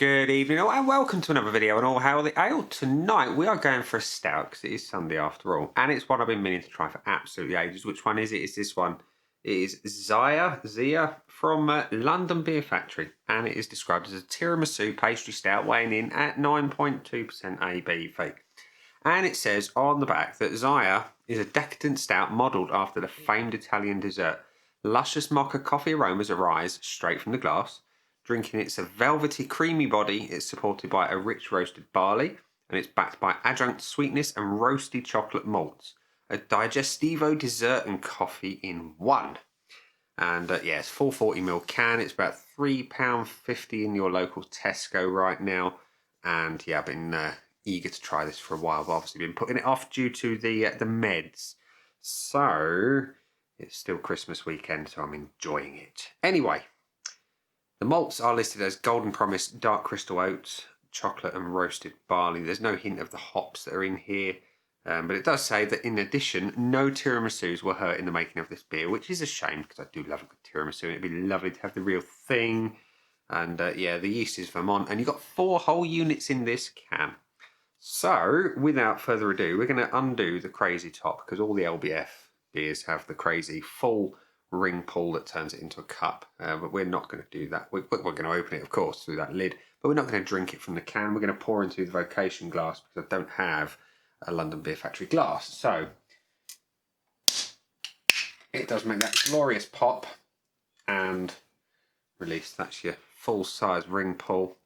Good evening all, and welcome to another video on All Hail the Ale. Tonight we are going for a stout because it is Sunday after all, and it's one I've been meaning to try for absolutely ages. Which one is it? It's this one. It is Zia from London Beer Factory, and it is described as a tiramisu pastry stout weighing in at 9.2% ABV. And it says on the back that Zia is a decadent stout modelled after the famed Italian dessert. Luscious mocha coffee aromas arise straight from the glass. Drinking it's a velvety, creamy body. It's supported by a rich roasted barley, and it's backed by adjunct sweetness and roasted chocolate malts. A digestivo dessert and coffee in one. And yeah, it's 440ml can. It's about £3.50 in your local Tesco right now. And yeah, I've been eager to try this for a while, but obviously been putting it off due to the meds. So it's still Christmas weekend, so I'm enjoying it. Anyway. The malts are listed as Golden Promise, Dark Crystal Oats, Chocolate and Roasted Barley. There's no hint of the hops that are in here, but it does say that in addition, no tiramisus were hurt in the making of this beer, which is a shame because I do love a good tiramisu and it'd be lovely to have the real thing. And yeah, the yeast is Vermont, and you've got 4 whole units in this can. So, without further ado, we're going to undo the crazy top because all the LBF beers have the crazy full ring pull that turns it into a cup, but we're not going to do that. We're going to open it, of course, through that lid, but we're not going to drink it from the can. We're going to pour into the vocation glass because I don't have a London Beer Factory glass. So it does make that glorious pop and release. That's your full-size ring pull.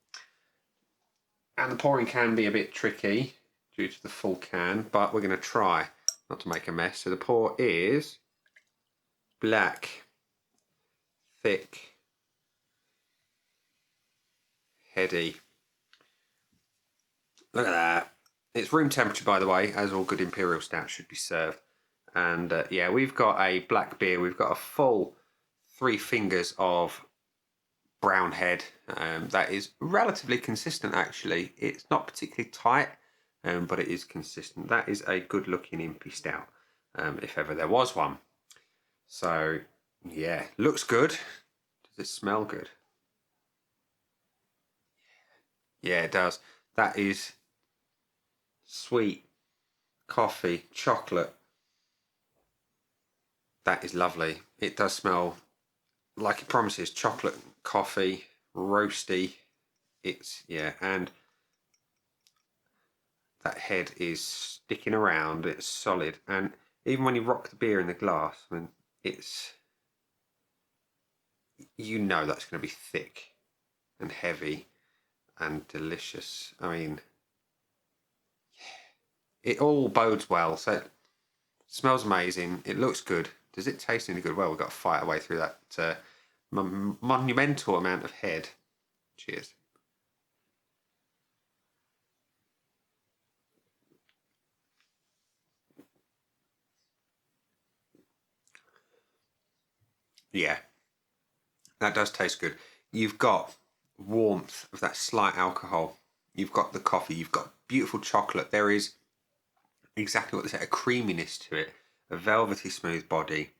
And the pouring can be a bit tricky due to the full can, but we're going to try not to make a mess. So the pour is black, thick, heady. Look at that. It's room temperature, by the way, as all good imperial stouts should be served. And yeah, we've got a black beer. We've got a full 3 fingers of brown head. That is relatively consistent, actually. It's not particularly tight, but it is consistent. That is a good-looking impy stout, if ever there was one. So, yeah, looks good. Does it smell good? Yeah, it does. That is sweet coffee, chocolate. That is lovely. It does smell like it promises, chocolate, coffee, roasty. It's, yeah, and that head is sticking around. It's solid. And even when you rock the beer in the glass, I mean, it's, you know that's going to be thick and heavy and delicious. I mean, it all bodes well. So it smells amazing. It looks good. Does it taste any good? Well, we've got to fight our way through that monumental amount of head. Cheers. Yeah, that does taste good. You've got warmth of that slight alcohol. You've got the coffee. You've got beautiful chocolate. There is exactly what they say, a creaminess to it, a velvety smooth body.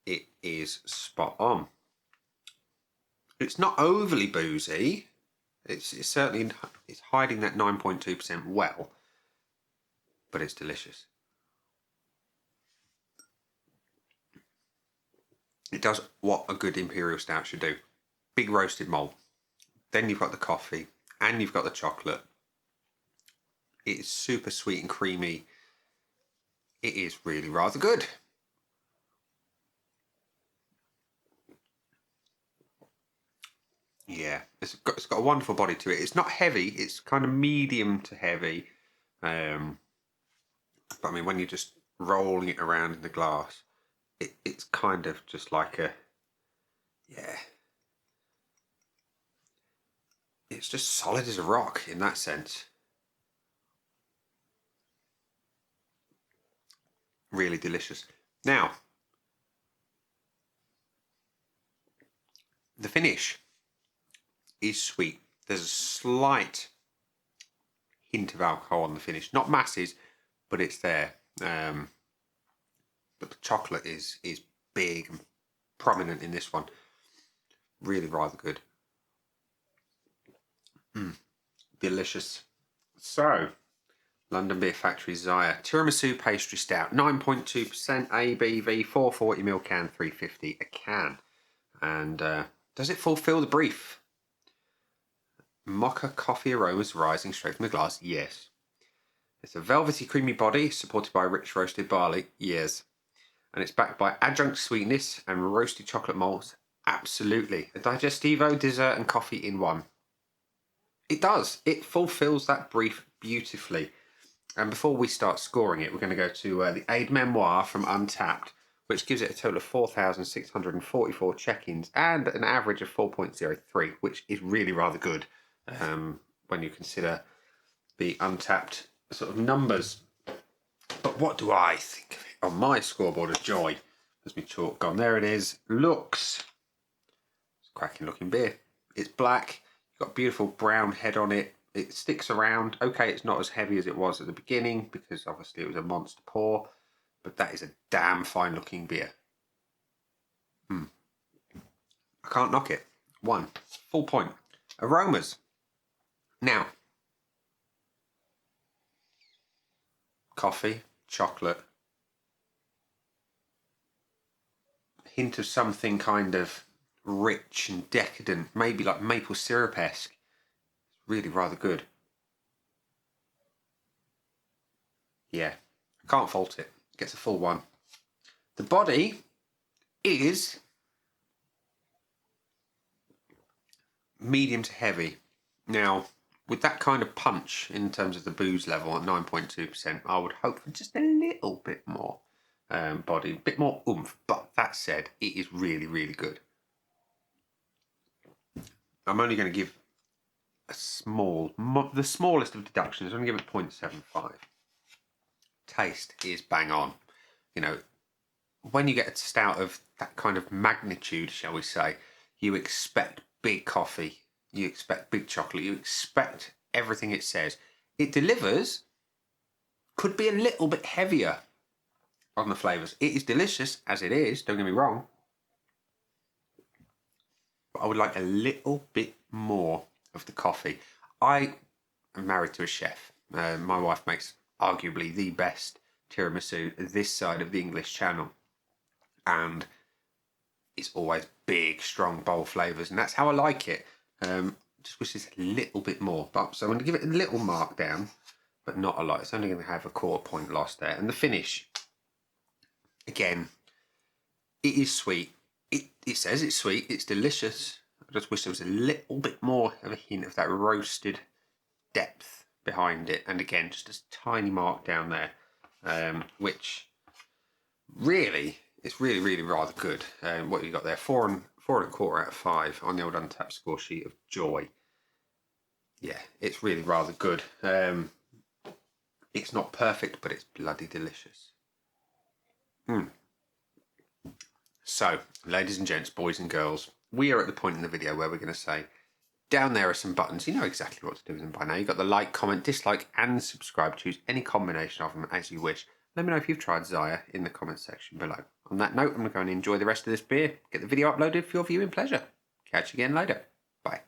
It is spot on. It's not overly boozy. It's certainly, it's hiding that 9.2% well, but it's delicious. It does what a good imperial stout should do. Big roasted malt. Then you've got the coffee and you've got the chocolate. It's super sweet and creamy. It is really rather good. Yeah, it's got a wonderful body to it. It's not heavy. It's kind of medium to heavy. But I mean, when you're just rolling it around in the glass, it's kind of just like a, yeah. It's just solid as a rock in that sense. Really delicious. Now, the finish is sweet. There's a slight hint of alcohol on the finish. Not masses, but it's there. But the chocolate is big and prominent in this one. Really rather good. Delicious. So, London Beer Factory Zia Tiramisu Pastry Stout, 9.2% ABV, 440ml can, 350 a can. And does it fulfil the brief? Mocha coffee aromas rising straight from the glass? Yes. It's a velvety creamy body supported by rich roasted barley? Yes. And it's backed by adjunct sweetness and roasted chocolate malts? Absolutely. A digestivo, dessert and coffee in one. It does. It fulfills that brief beautifully. And before we start scoring it, we're going to go to the Aide Memoir from Untapped, which gives it a total of 4,644 check-ins and an average of 4.03, which is really rather good when you consider the Untapped sort of numbers. But what do I think of it? On my scoreboard of joy, there's my chalk gone. There it is. Looks. It's a cracking looking beer. It's black. It's got a beautiful brown head on it. It sticks around. Okay, it's not as heavy as it was at the beginning because obviously it was a monster pour, but that is a damn fine looking beer. I can't knock it. 1 full point. Aromas. Now, coffee, chocolate, hint of something kind of rich and decadent, maybe like maple syrup-esque. Really rather good. Yeah, can't fault it. Gets a full 1. The body is medium to heavy. Now, with that kind of punch in terms of the booze level at 9.2%, I would hope for just a little bit more body, a bit more oomph. But that said, it is really, really good. I'm only going to give the smallest of deductions. I'm going to give it 0.75. Taste is bang on. You know, when you get a stout of that kind of magnitude, shall we say, you expect big coffee, you expect big chocolate, you expect everything it says. It delivers, could be a little bit heavier on the flavours. It is delicious as it is, don't get me wrong. But I would like a little bit more of the coffee. I am married to a chef. My wife makes arguably the best tiramisu this side of the English Channel. And it's always big, strong, bold flavours. And that's how I like it. Just wish there's a little bit more. But so I'm going to give it a little mark down, but not a lot. It's only going to have a 1/4 point loss there. And the finish, again, it is sweet. It says it's sweet. It's delicious. I just wish there was a little bit more of a hint of that roasted depth behind it. And again, just a tiny mark down there, which really, it's really, really rather good. What you got there, 4.25 out of 5 on the old Untapped score sheet of joy. Yeah, it's really rather good. It's not perfect, but it's bloody delicious. So, ladies and gents, boys and girls, we are at the point in the video where we're going to say, down there are some buttons. You know exactly what to do with them by now. You've got the like, comment, dislike, and subscribe. Choose any combination of them as you wish. Let me know if you've tried Zia in the comments section below. On that note, I'm going to go and enjoy the rest of this beer. Get the video uploaded for your viewing pleasure. Catch you again later. Bye.